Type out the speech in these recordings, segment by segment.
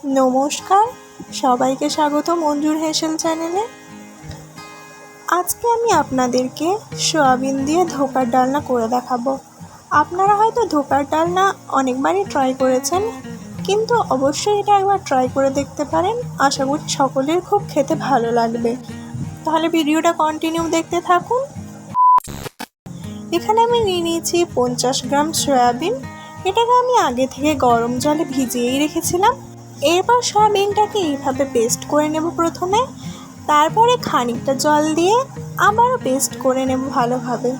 নমস্কার, সবাইকে স্বাগত মঞ্জুর হেসেল চ্যানেলে। আজকে আমি আপনাদেরকে সয়াবিন দিয়ে ধোকার ডালনা করে দেখাবো। আপনারা হয়তো ধোকার ডালনা অনেকবারই ট্রাই করেছেন, কিন্তু অবশ্যই এটা একবার ট্রাই করে দেখতে পারেন। আশা করি সকলের খুব খেতে ভালো লাগবে। তাহলে ভিডিওটা কন্টিনিউ দেখতে থাকুন। এখানে আমি নিয়ে নিয়েছি 50 গ্রাম সয়াবিন। এটাকে আমি আগে থেকে গরম জলে ভিজিয়েই রেখেছিলাম। এরপর সয়াবিনটাকে এইভাবে পেস্ট করে নেব প্রথমে, তারপরে খানিকটা জল দিয়ে আবারও পেস্ট করে নেব ভালোভাবে।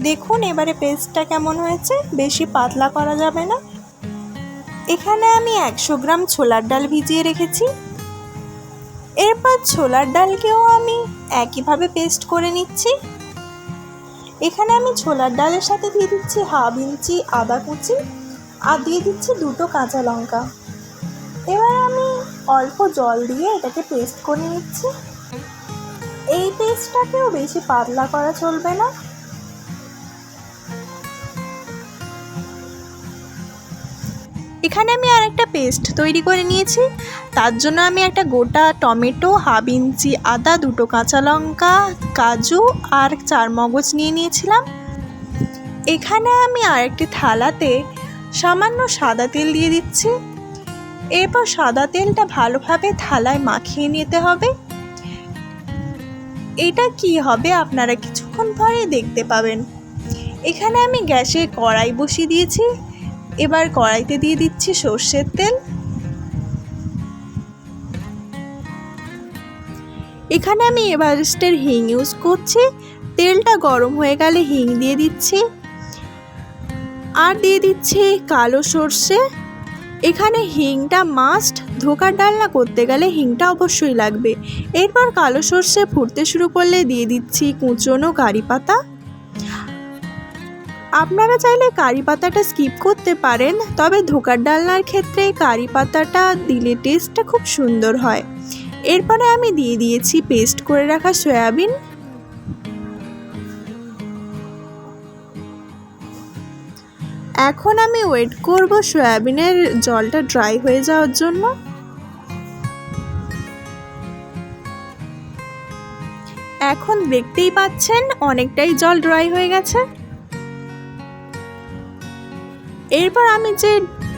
দেখুন এবারে পেস্টটা কেমন হয়েছে, বেশি পাতলা করা যাবে না। এখানে আমি 100 গ্রাম ছোলার ডাল ভিজিয়ে রেখেছি। এরপর ছোলার ডালকেও আমি একইভাবে পেস্ট করে নিচ্ছি। এখানে আমি ছোলার ডালের সাথে দিয়ে দিচ্ছি হাফ ইঞ্চি আদা কুচি আর দিয়ে দিচ্ছি 2টো কাঁচা লঙ্কা। এবার আমি অল্প জল দিয়ে এটাকে পেস্ট করে নিচ্ছি। এই পেস্টটাকেও বেশি পাতলা করা চলবে না। এখানে আমি আরেকটা পেস্ট তৈরি করে নিয়েছি। তার জন্য আমি একটা গোটা টমেটো, হাফ ইঞ্চি আদা, 2টো কাঁচা লঙ্কা, কাজু আর 4 মগজ নিয়ে নিয়েছিলাম। এখানে আমি আরেকটি থালাতে সামান্য সাদা তেল দিয়ে দিচ্ছি। এরপর সাদা তেলটা ভালোভাবে থালায় মাখিয়ে নিতে হবে। এটা কি হবে আপনারা কিছুক্ষণ পরে দেখতে পাবেন। এখানে আমি গ্যাসে কড়াই বসিয়ে দিয়েছি। এবার কড়াইতে দিয়ে দিচ্ছি সর্ষের তেল। এখানে আমি এভারেস্টের হিং ইউজ করছি। তেলটা গরম হয়ে গেলে হিং দিয়ে দিচ্ছি আর দিয়ে দিচ্ছি কালো সর্ষে। এখানে হিংটা মাস্ট, ধোকার ডালনা করতে গেলে হিংটা অবশ্যই লাগবে। এরপর কালো সর্ষে ফুটতে শুরু করলে দিয়ে দিচ্ছি কুচনো কারি পাতা। আপনারা চাইলে কারি পাতাটা স্কিপ করতে পারেন, তবে ধোকার ডালনার ক্ষেত্রে কারি পাতাটা দিলে টেস্টটা খুব সুন্দর হয়। এরপরে আমি দিয়ে দিয়েছি পেস্ট করে রাখা সয়াবিন। এখন আমি ওয়েট করব সয়াবিনের জলটা ড্রাই হয়ে যাওয়ার জন্য। এখন দেখতেই পাচ্ছেন অনেকটাই জল ড্রাই হয়ে গেছে। এরপর আমি যে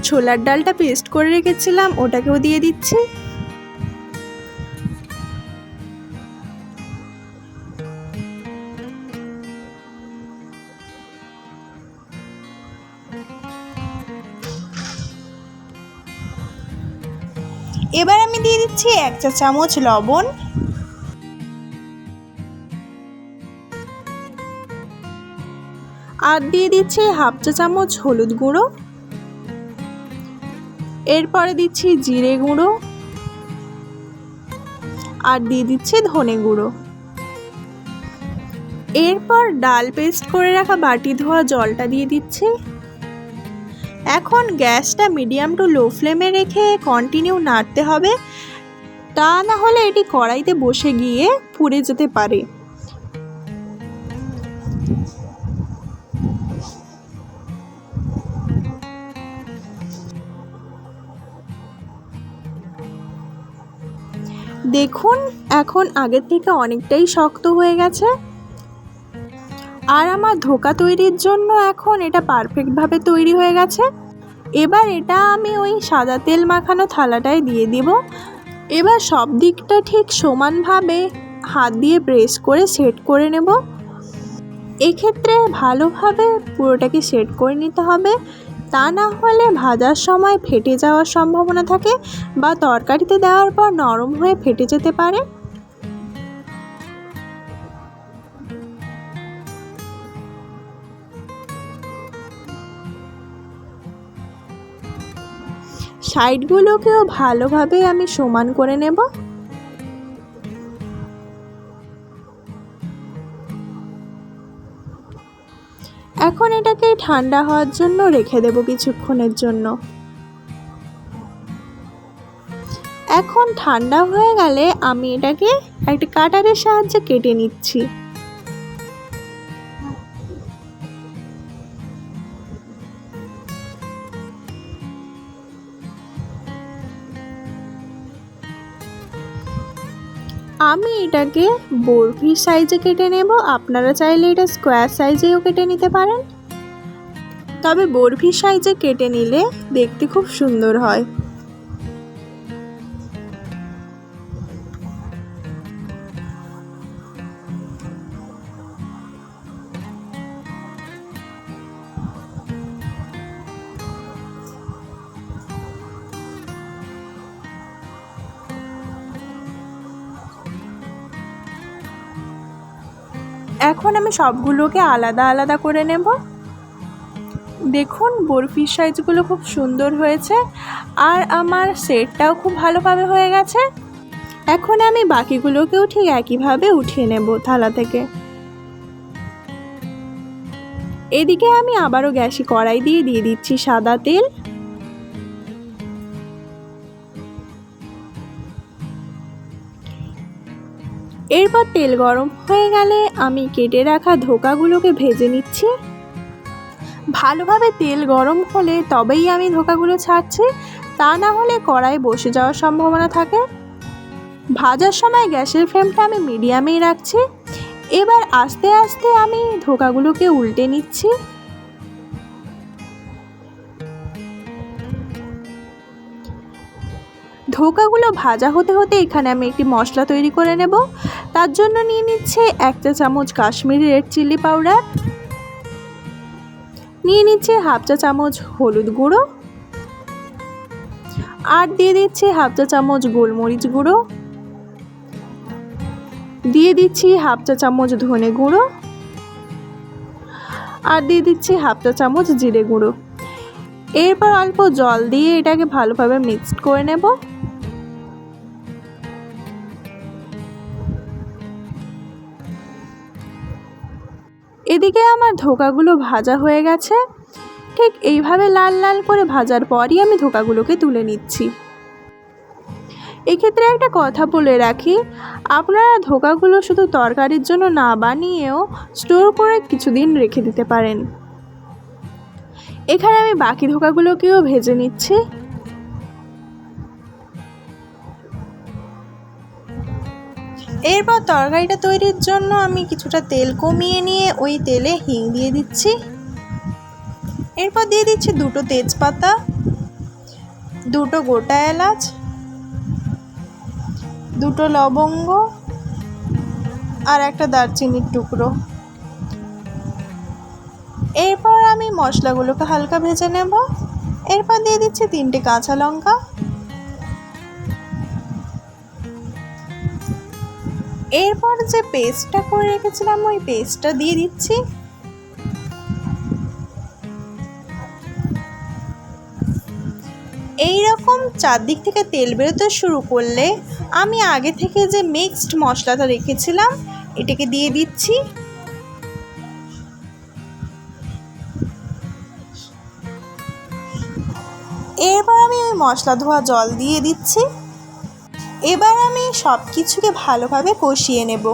ছোলার ডালটা পেস্ট করে রেখেছিলাম ওটাকেও দিয়ে দিচ্ছি। এবার আমি দিয়ে দিচ্ছি 1 চা চামচ লবণ। আর দিয়ে দিচ্ছি হাফ চা চামচ হলুদ গুঁড়ো। এরপরে দিচ্ছি জিরে গুঁড়ো আর দিয়ে দিচ্ছি ধনে গুঁড়ো। এরপর ডাল পেস্ট করে রাখা বাটি ধোয়া জলটা দিয়ে দিচ্ছি। এখন গ্যাসটা মিডিয়াম টু লো ফ্লেমে রেখে কন্টিনিউ নাড়তে হবে, তা না হলে এটি কড়াইতে বসে গিয়ে পুড়ে যেতে পারে। দেখুন এখন আগের থেকে অনেকটাই শক্ত হয়ে গেছে। আর আমার ধোকা তৈরির জন্য এখন এটা পারফেক্টভাবে তৈরি হয়ে গেছে। এবার এটা আমি ওই সাদা তেল মাখানো থালাটায় দিয়ে দিব। এবার সব দিকটা ঠিক সমানভাবে হাত দিয়ে প্রেস করে সেট করে নেব। এক্ষেত্রে ভালোভাবে পুরোটাকে সেট করে নিতে হবে, তা না হলে ভাজার সময় ফেটে যাওয়ার সম্ভাবনা থাকে বা তরকারিতে দেওয়ার পর নরম হয়ে ফেটে যেতে পারে। সাইডগুলোকেও ভালোভাবে আমি সমান করে নেব। এখন এটাকে ঠান্ডা হওয়ার জন্য রেখে দেব কিছুক্ষণের জন্য। এখন ঠান্ডা হয়ে গেলে আমি এটাকে একটা কাটারের সাহায্যে কেটে নিচ্ছি। আমি এটাকে বরফির সাইজে কেটে নেব। আপনারা চাইলে এটা স্কোয়ার সাইজেও কেটে নিতে পারেন, তবে বরফির সাইজে কেটে নিলে দেখতে খুব সুন্দর হয়। এখন আমি সবগুলোকে আলাদা আলাদা করে নেব। দেখুন বরফির সাইজগুলো খুব সুন্দর হয়েছে, আর আমার সেটটাও খুব ভালোভাবে হয়ে গেছে। এখন আমি বাকিগুলোকেও ঠিক একইভাবে উঠিয়ে নেব থালা থেকে। এদিকে আমি আবারও গ্যাসে কড়াই দিয়ে দিচ্ছি সাদা তেল। এরপর তেল গরম হয়ে গেলে আমি কেটে রাখা ধোকাগুলোকে ভেজে নিচ্ছি। ভালোভাবে তেল গরম হলে তবেই আমি ধোকাগুলো ছাড়ছি, তা না হলে কড়াই বসে যাওয়ার সম্ভাবনা থাকে। ভাজার সময় গ্যাসের ফ্লেমটা আমি মিডিয়ামেই রাখছি। এবার আস্তে আস্তে আমি ধোকাগুলোকে উল্টে নিচ্ছি। ধোকাগুলো ভাজা হতে হতে এখানে আমি একটি মশলা তৈরি করে নেব। তার জন্য নিয়ে নিচ্ছে 1 চা চামচ কাশ্মীরি রেড চিলি পাউডার, নিয়ে নিচ্ছে 1/2 চা চামচ হলুদ গুঁড়ো, আর দিয়ে দিচ্ছি 1/2 চা চামচ গোলমরিচ গুঁড়ো, দিয়ে দিচ্ছি 1/2 চা চামচ ধনে গুঁড়ো, আর দিয়ে দিচ্ছি 1/2 চা চামচ জিরে গুঁড়ো। এরপর অল্প জল দিয়ে এটাকে ভালোভাবে মিক্সড করে নেব। এদিকে আমার ধোকাগুলো ভাজা হয়ে গেছে। ঠিক এইভাবে লাল লাল করে ভাজার পরই আমি ধোকাগুলোকে তুলে নিচ্ছি। এক্ষেত্রে একটা কথা বলে রাখি, আপনারা ধোকাগুলো শুধু তরকারির জন্য না বানিয়েও স্টোর করে কিছুদিন রেখে দিতে পারেন। এখানে আমি বাকি ধোকাগুলোকেও ভেজে নিচ্ছি। এরপর তরকারিটা তৈরির জন্য আমি কিছুটা তেল কমিয়ে নিয়ে ওই তেলে হিং দিয়ে দিচ্ছি। এরপর দিয়ে দিচ্ছি 2টো তেজপাতা, 2টো গোটা এলাচ, 2টো লবঙ্গ, আর একটা দারচিনির টুকরো। এরপর আমি মশলাগুলোকে হালকা ভেজে নেব। এরপর দিয়ে দিচ্ছি 3টে কাঁচা লঙ্কা। এরপর যে পেস্টটা করে রেখেছিলাম ওই পেস্টটা দিয়ে দিচ্ছি। এইরকম চারদিক থেকে তেল বেরোতে শুরু করলে আমি আগে থেকে যে মিক্সড মশলাটা রেখেছিলাম এটাকে দিয়ে দিচ্ছি। এরপর আমি ওই মশলা ধোয়া জল দিয়ে দিচ্ছি। এবার আমি সব কিছুকে ভালোভাবে কষিয়ে নেব।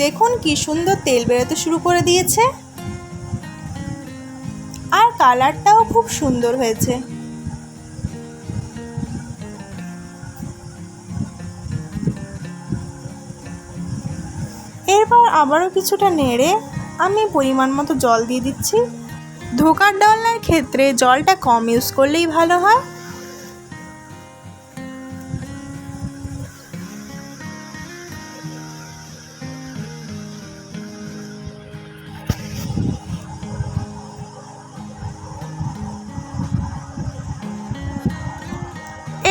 দেখুন কি সুন্দর তেল বেরোতে শুরু করে দিয়েছে, আর কালারটাও খুব সুন্দর হয়েছে। এরপর আবারও কিছুটা নেড়ে আমি পরিমাণ মতো জল দিয়ে দিচ্ছি। ধোকার ডালনার ক্ষেত্রে জলটা কম ইউজ করলেই ভালো হয়।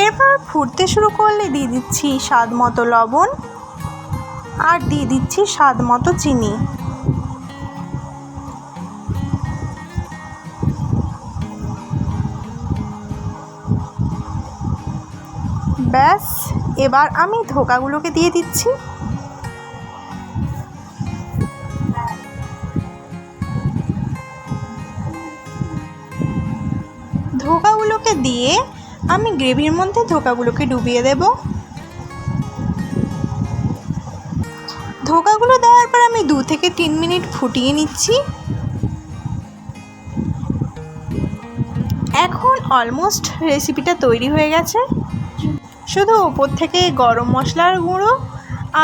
এরপর ফুটতে শুরু করলে দিয়ে দিচ্ছি স্বাদ মতো লবণ, আর দিয়ে দিচ্ছি স্বাদ মতো চিনি। ব্যাস, এবার আমি ধোকাগুলোকে দিয়ে দিচ্ছি। ধোকাগুলোকে দিয়ে আমি গ্রেভির মধ্যে ধোকাগুলোকে ডুবিয়ে দেব। ধোকাগুলো দেওয়ার পর আমি 2 থেকে 3 মিনিট ফুটিয়ে নিচ্ছি। এখন অলমোস্ট রেসিপিটা তৈরি হয়ে গেছে। শুধু ওপর থেকে গরম মশলার গুঁড়ো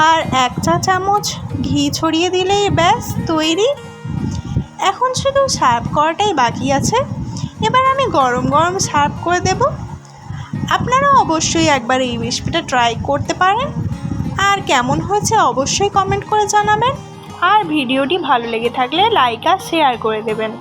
আর 1 চা চামচ ঘি ছড়িয়ে দিলেই ব্যাস তৈরি। এখন শুধু সার্ভ করাটাই বাকি আছে। এবার আমি গরম গরম সার্ভ করে দেব। আপনারাও অবশ্যই একবার এই রেসিপিটা ট্রাই করতে পারেন। আর কেমন হয়েছে অবশ্যই কমেন্ট করে জানাবেন। আর ভিডিওটি ভালো লেগে থাকলে লাইক আর শেয়ার করে দেবেন।